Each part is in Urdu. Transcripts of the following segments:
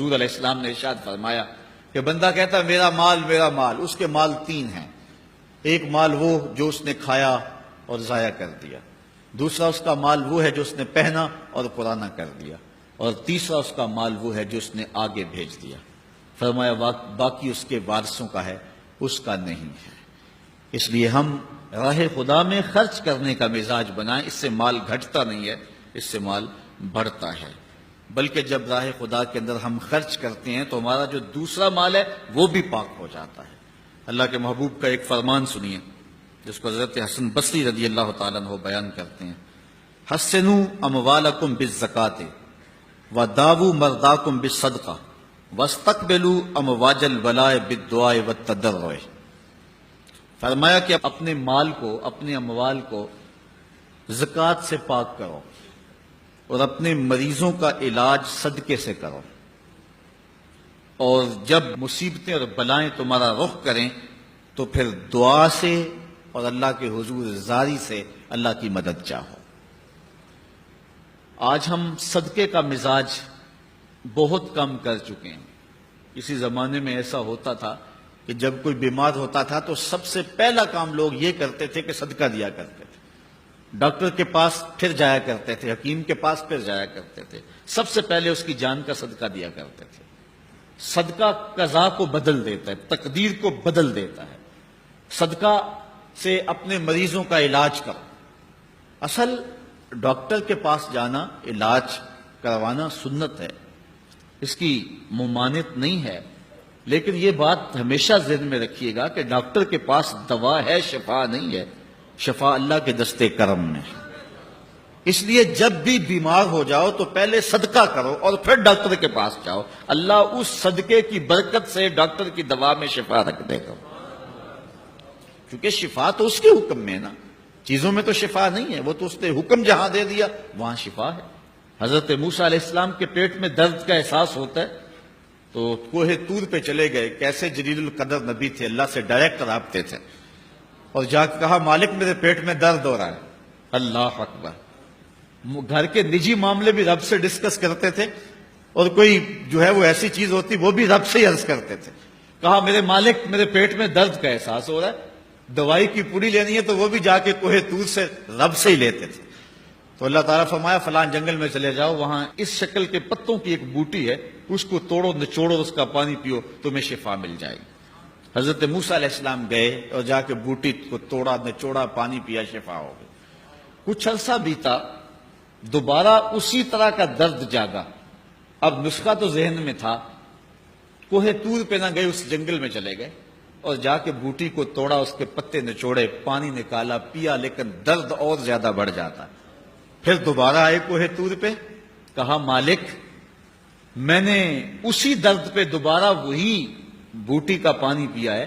حضور علیہ السلام نے ارشاد فرمایا کہ بندہ کہتا ہے میرا مال، اس کے مال تین ہیں۔ ایک مال وہ جو اس نے کھایا اور ضائع کر دیا، دوسرا اس کا مال وہ ہے جو اس نے پہنا اور پرانا کر دیا، اور تیسرا اس کا مال وہ ہے جو اس نے آگے بھیج دیا۔ فرمایا باقی اس کے وارثوں کا ہے، اس کا نہیں ہے۔ اس لیے ہم راہ خدا میں خرچ کرنے کا مزاج بنائیں، اس سے مال گھٹتا نہیں ہے، اس سے مال بڑھتا ہے۔ بلکہ جب راہ خدا کے اندر ہم خرچ کرتے ہیں تو ہمارا جو دوسرا مال ہے وہ بھی پاک ہو جاتا ہے۔ اللہ کے محبوب کا ایک فرمان سنیے جس کو حضرت حسن بصری رضی اللہ تعالیٰ عنہ بیان کرتے ہیں، حسنوا اموالکم بالزکاۃ وداووا مرضاکم بالصدقہ واستقبلوا امواج البلاء بالدعاء والتضرع۔ فرمایا کہ اپنے مال کو، اپنے اموال کو زکوٰۃ سے پاک کرو اور اپنے مریضوں کا علاج صدقے سے کرو، اور جب مصیبتیں اور بلائیں تمہارا رخ کریں تو پھر دعا سے اور اللہ کے حضور زاری سے اللہ کی مدد چاہو۔ آج ہم صدقے کا مزاج بہت کم کر چکے ہیں۔ اسی زمانے میں ایسا ہوتا تھا کہ جب کوئی بیمار ہوتا تھا تو سب سے پہلا کام لوگ یہ کرتے تھے کہ صدقہ دیا کرتے تھے، ڈاکٹر کے پاس پھر جایا کرتے تھے، حکیم کے پاس پھر جایا کرتے تھے، سب سے پہلے اس کی جان کا صدقہ دیا کرتے تھے۔ صدقہ قضا کو بدل دیتا ہے، تقدیر کو بدل دیتا ہے۔ صدقہ سے اپنے مریضوں کا علاج کرو۔ اصل ڈاکٹر کے پاس جانا، علاج کروانا سنت ہے، اس کی ممانعت نہیں ہے، لیکن یہ بات ہمیشہ ذہن میں رکھیے گا کہ ڈاکٹر کے پاس دوا ہے، شفا نہیں ہے، شفا اللہ کے دستے کرم میں ہے۔ اس لیے جب بھی بیمار ہو جاؤ تو پہلے صدقہ کرو اور پھر ڈاکٹر کے پاس جاؤ، اللہ اس صدقے کی برکت سے ڈاکٹر کی دوا میں شفا رکھ دے گا، کیونکہ شفا تو اس کے حکم میں ہے نا، چیزوں میں تو شفا نہیں ہے، وہ تو اس نے حکم جہاں دے دیا وہاں شفا ہے۔ حضرت موسیٰ علیہ السلام کے پیٹ میں درد کا احساس ہوتا ہے تو کوہ طور پہ چلے گئے، کیسے جلیل القدر نبی تھے، اللہ سے ڈائریکٹ رابطے تھے، اور جا کے کہا مالک میرے پیٹ میں درد ہو رہا ہے۔ اللہ اکبر۔ گھر کے نجی معاملے بھی رب سے ڈسکس کرتے تھے، اور کوئی جو ہے وہ ایسی چیز ہوتی وہ بھی رب سے ہی عرض کرتے تھے۔ کہا میرے مالک میرے پیٹ میں درد کا احساس ہو رہا ہے، دوائی کی پوری لینی ہے تو وہ بھی جا کے کوہ طور سے رب سے ہی لیتے تھے۔ تو اللہ تعالیٰ فرمایا فلان جنگل میں چلے جاؤ، وہاں اس شکل کے پتوں کی ایک بوٹی ہے، اس کو توڑو نچوڑو، اس کا پانی پیو، تمہیں شفا مل جائے گی۔ حضرت موسیٰ علیہ السلام گئے اور جا کے بوٹی کو توڑا، نچوڑا، پانی پیا، شفا ہو گئی۔ کچھ عرصہ بیتا، دوبارہ اسی طرح کا درد جاگا۔ اب نسخہ تو ذہن میں تھا، کوہ طور پہ نہ گئے، اس جنگل میں چلے گئے اور جا کے بوٹی کو توڑا، اس کے پتے نچوڑے، پانی نکالا، پیا، لیکن درد اور زیادہ بڑھ جاتا۔ پھر دوبارہ آئے کوہ طور پہ، کہا مالک میں نے اسی درد پہ دوبارہ وہی بوٹی کا پانی پیا ہے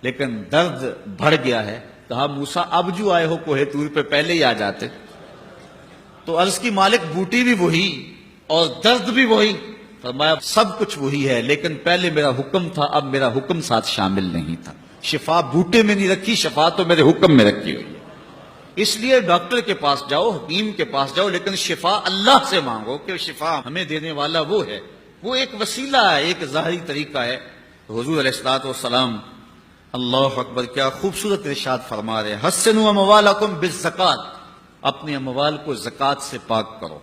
لیکن درد بڑھ گیا ہے۔ کہا موسیٰ اب جو آئے ہو کوہ طور پہ پہلے ہی آ جاتے۔ تو عرض کی مالک بوٹی بھی وہی اور درد بھی وہی۔ فرمایا سب کچھ وہی ہے لیکن پہلے میرا حکم تھا، اب میرا حکم ساتھ شامل نہیں تھا۔ شفا بوٹے میں نہیں رکھی، شفا تو میرے حکم میں رکھی ہوئی ہے۔ اس لیے ڈاکٹر کے پاس جاؤ، حکیم کے پاس جاؤ، لیکن شفا اللہ سے مانگو کہ شفا ہمیں دینے والا وہ ہے، وہ ایک وسیلہ ہے، ایک ظاہری طریقہ ہے۔ حضور علیہ الصلوۃ والسلام اللہ اکبر کیا خوبصورت ارشاد فرما رہے ہیں، حسنوا اموالکم بالزکاۃ، اپنے اموال کو زکوٰۃ سے پاک کرو،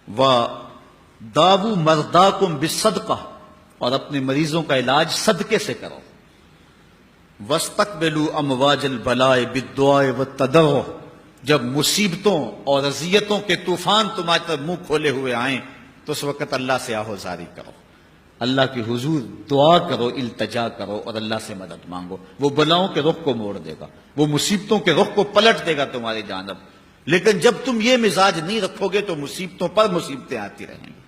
وداووا مرضاکم بالصدقہ، اور اپنے مریضوں کا علاج صدقے سے کرو، واستقبلوا امواج البلاء بالدعاء والتضرع، جب مصیبتوں اور اذیتوں کے طوفان تمہاری طرف منہ کھولے ہوئے آئیں تو اس وقت اللہ سے آہوزاری کرو، اللہ کی حضور دعا کرو، التجا کرو اور اللہ سے مدد مانگو۔ وہ بلاؤں کے رخ کو موڑ دے گا، وہ مصیبتوں کے رخ کو پلٹ دے گا تمہاری جانب۔ لیکن جب تم یہ مزاج نہیں رکھو گے تو مصیبتوں پر مصیبتیں آتی رہیں گی۔